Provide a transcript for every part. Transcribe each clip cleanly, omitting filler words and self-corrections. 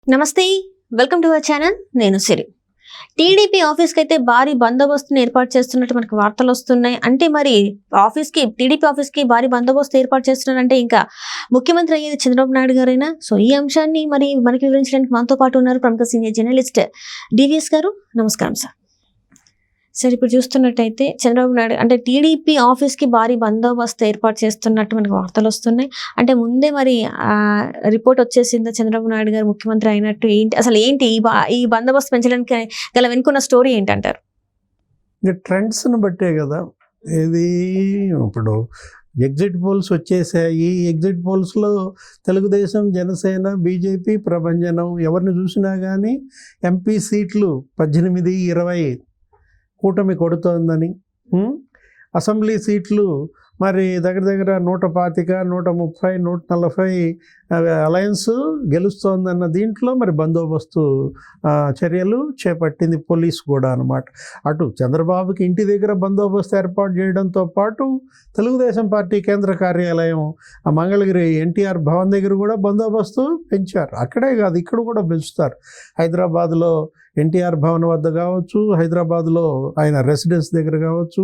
నమస్తే, welcome to our channel. నేను సిరి. TDP ఆఫీస్కి అయితే భారీ బందోబస్తును ఏర్పాటు చేస్తున్నట్టు మనకు వార్తలు వస్తున్నాయి. అంటే మరి టీడీపీ ఆఫీస్కి భారీ బందోబస్తు ఏర్పాటు చేస్తున్నారంటే ఇంకా ముఖ్యమంత్రి అయ్యేది చంద్రబాబు నాయుడు గారైనా. సో ఈ అంశాన్ని మరి మనకి వివరించడానికి మనతో పాటు ఉన్నారు ప్రముఖ సీనియర్ జర్నలిస్ట్ డివిఎస్ గారు. నమస్కారం సార్. సార్, ఇప్పుడు చూస్తున్నట్టయితే చంద్రబాబు నాయుడు అంటే టీడీపీ ఆఫీస్కి భారీ బందోబస్తు ఏర్పాటు చేస్తున్నట్టు మనకు వార్తలు వస్తున్నాయి. అంటే ముందే మరి రిపోర్ట్ వచ్చేసిందా చంద్రబాబు నాయుడు గారు ముఖ్యమంత్రి అయినట్టు? ఏంటి ఈ బందోబస్తు పెంచడానికి గల వెనుకున్న స్టోరీ ఏంటంటారు? ఇంకా ట్రెండ్స్ని బట్టే కదా. ఇది ఇప్పుడు ఎగ్జిట్ పోల్స్ వచ్చేసాయి. ఎగ్జిట్ పోల్స్లో తెలుగుదేశం, జనసేన, బీజేపీ ప్రభంజనం. ఎవరిని చూసినా కానీ ఎంపీ సీట్లు 18, 20 కూటమి కొడుతోందని, అసెంబ్లీ సీట్లు మరి దగ్గర 125, 130, 140 అలయన్స్ గెలుస్తోందన్న దీంట్లో మరి బందోబస్తు చర్యలు చేపట్టింది పోలీస్ కూడా అనమాట. అటు చంద్రబాబుకి ఇంటి దగ్గర బందోబస్తు ఏర్పాటు చేయడంతో పాటు తెలుగుదేశం పార్టీ కేంద్ర కార్యాలయం మంగళగిరి ఎన్టీఆర్ భవన్ దగ్గర కూడా బందోబస్తు పెంచారు. అక్కడే కాదు, ఇక్కడ కూడా పెంచుతారు. హైదరాబాద్లో ఎన్టీఆర్ భవన్ వద్ద కావచ్చు, హైదరాబాద్లో ఆయన రెసిడెన్స్ దగ్గర కావచ్చు.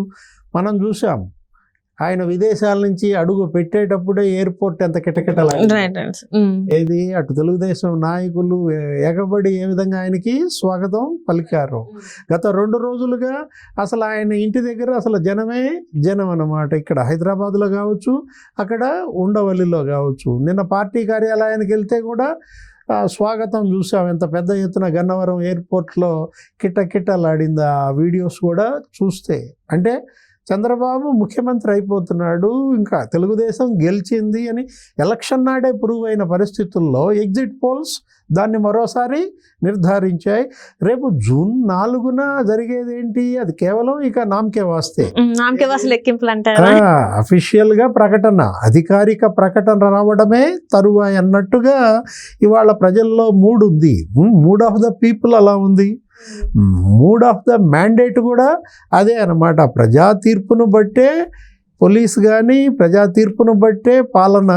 మనం చూసాం, ఆయన విదేశాల నుంచి అడుగు పెట్టేటప్పుడే ఎయిర్పోర్ట్ ఎంత ఏది అటు తెలుగుదేశం నాయకులు ఎగబడి ఏ విధంగా ఆయనకి స్వాగతం పలికారు. గత 2 రోజులుగా అసలు ఆయన ఇంటి దగ్గర అసలు జనం అన్నమాట. ఇక్కడ హైదరాబాద్లో కావచ్చు, అక్కడ ఉండవల్లిలో కావచ్చు. నిన్న పార్టీ కార్యాలయానికి వెళ్తే కూడా స్వాగతం చూసాం. ఎంత పెద్ద ఎత్తున గన్నవరం ఎయిర్పోర్ట్లో కిట్టలాడింది ఆ వీడియోస్ కూడా చూస్తే. అంటే చంద్రబాబు ముఖ్యమంత్రి అయిపోతున్నాడు, ఇంకా తెలుగుదేశం గెలిచింది అని ఎలక్షన్ నాడే ప్రూవ్ అయిన పరిస్థితుల్లో ఎగ్జిట్ పోల్స్ దాన్ని మరోసారి నిర్ధారించాయి. రేపు జూన్ 4న జరిగేది ఏంటి? అది కేవలం ఇక నామకే వాస్తే లెక్కింపులు అంటారు. అఫీషియల్గా ప్రకటన, అధికారిక ప్రకటన రావడమే తరువాయి అన్నట్టుగా ఇవాళ ప్రజల్లో మూడ్ ఉంది. మూడ్ ఆఫ్ ద పీపుల్ అలా ఉంది. మూడ్ ఆఫ్ ద మ్యాండేట్ కూడా అదే అన్నమాట. ప్రజా తీర్పును బట్టే పోలీస్ కానీ, ప్రజా తీర్పును బట్టే పాలన.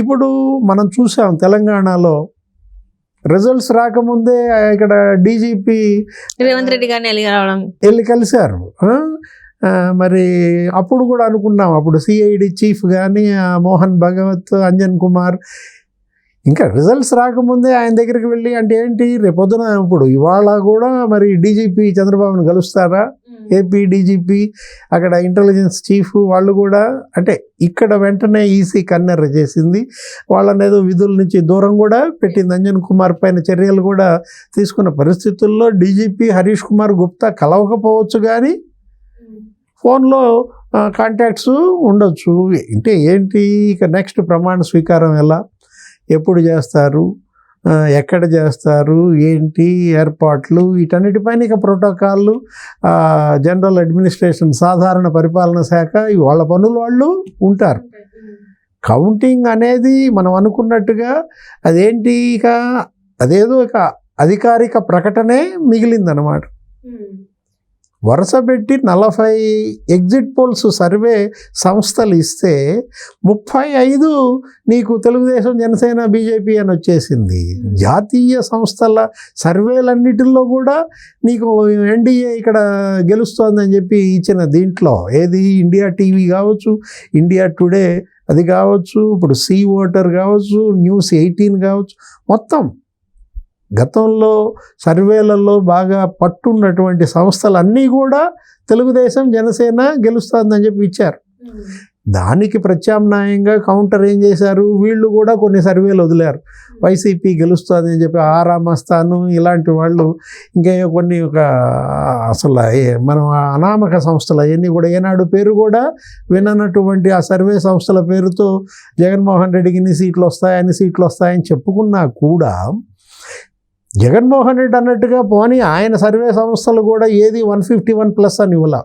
ఇప్పుడు మనం చూసాం తెలంగాణలో రిజల్ట్స్ రాకముందే ఇక్కడ డీజీపీ రేవంత్ రెడ్డి గారిని వెళ్ళి కలిశారు. మరి అప్పుడు కూడా అనుకున్నాం, అప్పుడు సిఐడి చీఫ్ కానీ మోహన్ భగవత్, అంజన్ కుమార్ ఇంకా రిజల్ట్స్ రాకముందే ఆయన దగ్గరికి వెళ్ళి అంటే ఏంటి రేపొద్దున ఇప్పుడు ఇవాళ కూడా మరి డీజీపీ చంద్రబాబును కలుస్తారా? ఏపీ డీజీపీ, అక్కడ ఇంటెలిజెన్స్ చీఫ్ వాళ్ళు కూడా అంటే ఇక్కడ వెంటనే ఈసీ కన్నెర్ర చేసింది. వాళ్ళని ఏదో విధుల నుంచి దూరం కూడా పెట్టింది. అంజన్ కుమార్ పైన చర్యలు కూడా తీసుకున్న పరిస్థితుల్లో డీజీపీ హరీష్ కుమార్ గుప్తా కలవకపోవచ్చు, కానీ ఫోన్లో కాంటాక్ట్స్ ఉండొచ్చు. అంటే ఏంటి ఇక నెక్స్ట్ ప్రమాణ స్వీకారం ఎలా, ఎప్పుడు చేస్తారు, ఎక్కడ చేస్తారు, ఏంటి ఏర్పాట్లు, వీటన్నిటిపైన ఇక ప్రోటోకాళ్ళు, జనరల్ అడ్మినిస్ట్రేషన్, సాధారణ పరిపాలన శాఖ వాళ్ళ పనులు వాళ్ళు ఉంటారు. కౌంటింగ్ అనేది మనం అనుకున్నట్టుగా అదేంటి ఇక అదేదో ఇక అధికారిక ప్రకటనే మిగిలిందనమాట. వరుస పెట్టి 40 ఎగ్జిట్ పోల్స్ సర్వే సంస్థలు ఇస్తే 35 నీకు తెలుగుదేశం, జనసేన, బీజేపీ అని వచ్చేసింది. జాతీయ సంస్థల సర్వేలన్నిటిల్లో కూడా నీకు ఎన్డీఏ ఇక్కడ గెలుస్తోందని చెప్పి ఇచ్చిన దీంట్లో ఏది ఇండియా టీవీ కావచ్చు, ఇండియా టుడే అది కావచ్చు, ఇప్పుడు సీ ఓటర్ కావచ్చు, న్యూస్ 18 కావచ్చు, మొత్తం గతంలో సర్వేలలో బాగా పట్టున్నటువంటి సంస్థలన్నీ కూడా తెలుగుదేశం, జనసేన గెలుస్తుందని చెప్పి ఇచ్చారు. దానికి ప్రత్యామ్నాయంగా కౌంటర్ ఏం చేశారు, వీళ్ళు కూడా కొన్ని సర్వేలు వదిలారు. వైసీపీ గెలుస్తుంది అని చెప్పి ఆరామస్థాను ఇలాంటి వాళ్ళు ఇంకా కొన్ని ఒక అసలు మనం అనామక సంస్థలు అవన్నీ కూడా ఏనాడు పేరు కూడా విననటువంటి ఆ సర్వే సంస్థల పేరుతో జగన్మోహన్ రెడ్డికి ఇన్ని సీట్లు వస్తాయి, అన్ని సీట్లు వస్తాయని చెప్పుకున్నా కూడా జగన్మోహన్ రెడ్డి అన్నట్టుగా పోనీ ఆయన సర్వే సంస్థలు కూడా ఏది 151+ అని ఇవ్వాల,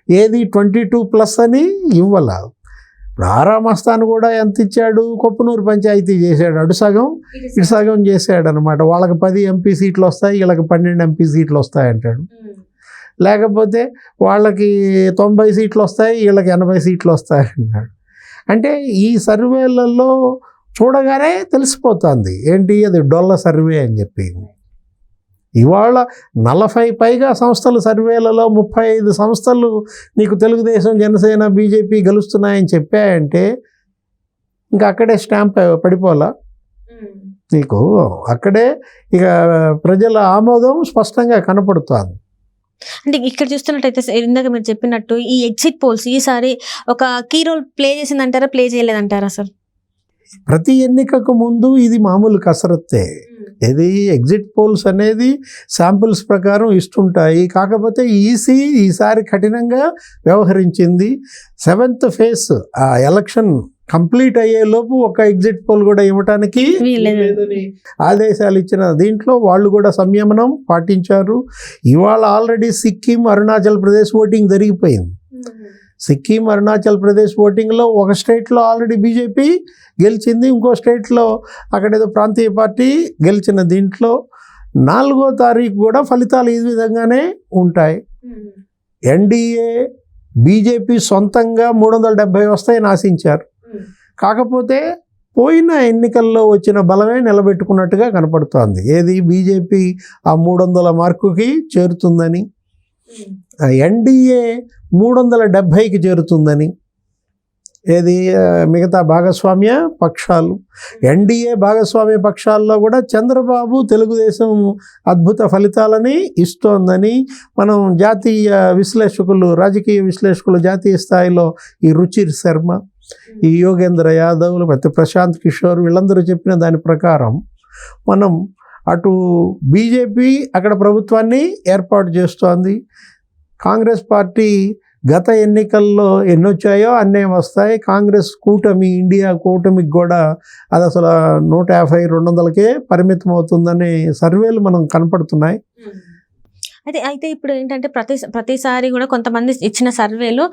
ఏది 22+ అని ఇవ్వాల. ఇప్పుడు ఆరామస్థాన్ కూడా ఎంత ఇచ్చాడు, కొప్పునూరు పంచాయతీ చేశాడు, అటు సగం ఇటు సగం చేశాడు అనమాట. వాళ్ళకి 10 ఎంపీ సీట్లు వస్తాయి, వీళ్ళకి 12 ఎంపీ సీట్లు వస్తాయి అంటాడు. లేకపోతే వాళ్ళకి 90 సీట్లు వస్తాయి, వీళ్ళకి 80 సీట్లు వస్తాయి అన్నాడు. అంటే ఈ సర్వేలలో చూడగానే తెలిసిపోతుంది ఏంటి అది డొల్ల సర్వే అని చెప్పి. ఇవాళ 40 పైగా సంస్థలు సర్వేలలో 35 సంస్థలు నీకు తెలుగుదేశం, జనసేన, బీజేపీ గెలుస్తున్నాయని చెప్పాయంటే ఇంకా అక్కడే స్టాంప్ పడిపోలా నీకు, అక్కడే ఇక ప్రజల ఆమోదం స్పష్టంగా కనపడుతుంది. అంటే ఇక్కడ చూస్తున్నట్టయితే ఇందాక మీరు చెప్పినట్టు ఈ ఎగ్జిట్ పోల్స్ ఈసారి ఒక కీ రోల్ ప్లే చేసిందంటారా, ప్లే చేయలేదంటారా సార్? ప్రతి ఎన్నికకు ముందు ఇది మామూలు కసరత్తే. ఇది ఎగ్జిట్ పోల్స్ అనేది శాంపిల్స్ ప్రకారం ఇస్తుంటాయి. కాకపోతే ఈసీ ఈసారి కఠినంగా వ్యవహరించింది. 7th ఫేజ్ ఆ ఎలక్షన్ కంప్లీట్ అయ్యేలోపు ఒక ఎగ్జిట్ పోల్ కూడా ఇవ్వటానికి లేదని ఆదేశాలు ఇచ్చిన దీంట్లో వాళ్ళు కూడా సంయమనం పాటించారు. ఇవాళ ఆల్రెడీ సిక్కిం, అరుణాచల్ ప్రదేశ్ ఓటింగ్ జరిగిపోయింది. సిక్కిం, అరుణాచల్ ప్రదేశ్ ఓటింగ్లో ఒక స్టేట్లో ఆల్రెడీ బీజేపీ గెలిచింది, ఇంకో స్టేట్లో అక్కడేదో ప్రాంతీయ పార్టీ గెలిచిన. దీంట్లో 4వ తారీఖు కూడా ఫలితాలు ఈ విధంగానే ఉంటాయి. ఎన్డీఏ, బీజేపీ సొంతంగా 370 వస్తాయని ఆశించారు. కాకపోతే పోయిన ఎన్నికల్లో వచ్చిన బలమే నిలబెట్టుకున్నట్టుగా కనపడుతోంది. ఏది బీజేపీ ఆ 300 మార్కుకి చేరుతుందని, ఎన్డీఏ 370కి చేరుతుందని. ఏది మిగతా భాగస్వామ్య పక్షాలు, ఎన్డీఏ భాగస్వామ్య పక్షాల్లో కూడా చంద్రబాబు, తెలుగుదేశం అద్భుత ఫలితాలని ఇస్తోందని మనం జాతీయ విశ్లేషకులు, రాజకీయ విశ్లేషకులు జాతీయ స్థాయిలో ఈ రుచిర్ శర్మ, ఈ యోగేంద్ర యాదవ్, లేకపోతే ప్రశాంత్ కిషోర్ వీళ్ళందరూ చెప్పిన దాని ప్రకారం మనం అటు బీజేపీ అక్కడ ప్రభుత్వాన్ని ఏర్పాటు చేస్తోంది. కాంగ్రెస్ పార్టీ గత ఎన్నికల్లో ఎన్నొచ్చాయో అన్నే వస్తాయి. కాంగ్రెస్ కూటమి, ఇండియా కూటమికి కూడా అది అసలు 150-200కే పరిమితం అవుతుందనే సర్వేలు మనం కనపడుతున్నాయి. అయితే ఇప్పుడు ఏంటంటే ప్రతిసారి కూడా కొంతమంది ఇచ్చిన సర్వేలు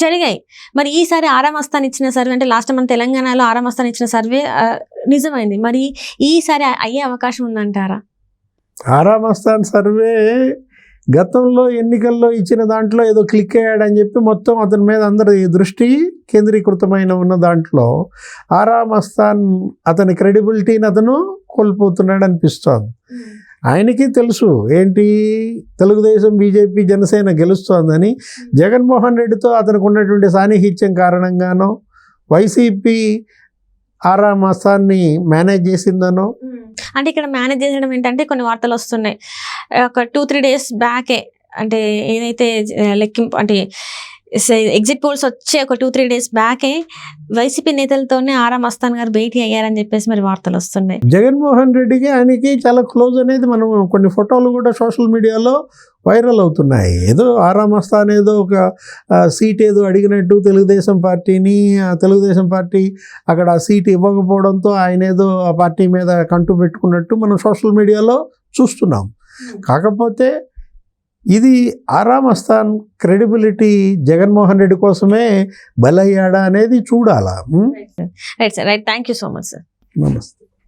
జరిగాయి. మరి ఈసారి ఆరామస్థాన్ ఇచ్చిన సర్వే, అంటే లాస్ట్ మన తెలంగాణలో ఆరామస్థాన్ ఇచ్చిన సర్వే నిజమైంది. మరి ఈసారి అయ్యే అవకాశం ఉందంటారా? ఆరామస్థాన్ సర్వే గతంలో ఎన్నికల్లో ఇచ్చిన దాంట్లో ఏదో క్లిక్ అయ్యాడని చెప్పి మొత్తం అతని మీద అందరి దృష్టి కేంద్రీకృతమైన ఉన్న దాంట్లో ఆరామస్థాన్ అతని క్రెడిబిలిటీని అతను కోల్పోతున్నాడు అనిపిస్తోంది. ఆయనకి తెలుసు ఏంటి తెలుగుదేశం, బీజేపీ, జనసేన గెలుస్తోందని. జగన్మోహన్ రెడ్డితో అతనికి ఉన్నటువంటి సాన్నిహిత్యం కారణంగానో, వైసీపీ ఆరామస్థాన్ని మేనేజ్ చేసిందనో. అంటే ఇక్కడ మేనేజ్ చేయడం ఏంటంటే కొన్ని వార్తలు వస్తున్నాయి. ఒక 2-3 డేస్ బ్యాకే, అంటే ఏదైతే లెక్కింపు అంటే ఎగ్జిట్ పోల్స్ వచ్చే ఒక 2-3 డేస్ బ్యాకే వైసీపీ నేతలతోనే ఆరామస్థాన్ గారు భేటీ అయ్యారని చెప్పేసి మరి వార్తలు వస్తున్నాయి. జగన్మోహన్ రెడ్డికి ఆయనకి చాలా క్లోజ్ అనేది మనం కొన్ని ఫోటోలు కూడా సోషల్ మీడియాలో వైరల్ అవుతున్నాయి. ఏదో ఆరామస్థాన్ ఏదో ఒక సీట్ ఏదో అడిగినట్టు తెలుగుదేశం పార్టీ అక్కడ ఆ సీట్ ఇవ్వకపోవడంతో ఆయన ఏదో ఆ పార్టీ మీద కంటు పెట్టుకున్నట్టు మనం సోషల్ మీడియాలో చూస్తున్నాం. కాకపోతే ఇది ఆరామస్థాన్ క్రెడిబిలిటీ జగన్మోహన్ రెడ్డి కోసమే బలయ్యాడా అనేది చూడాలా. Right sir, right. Thank you so much sir. నమస్తే.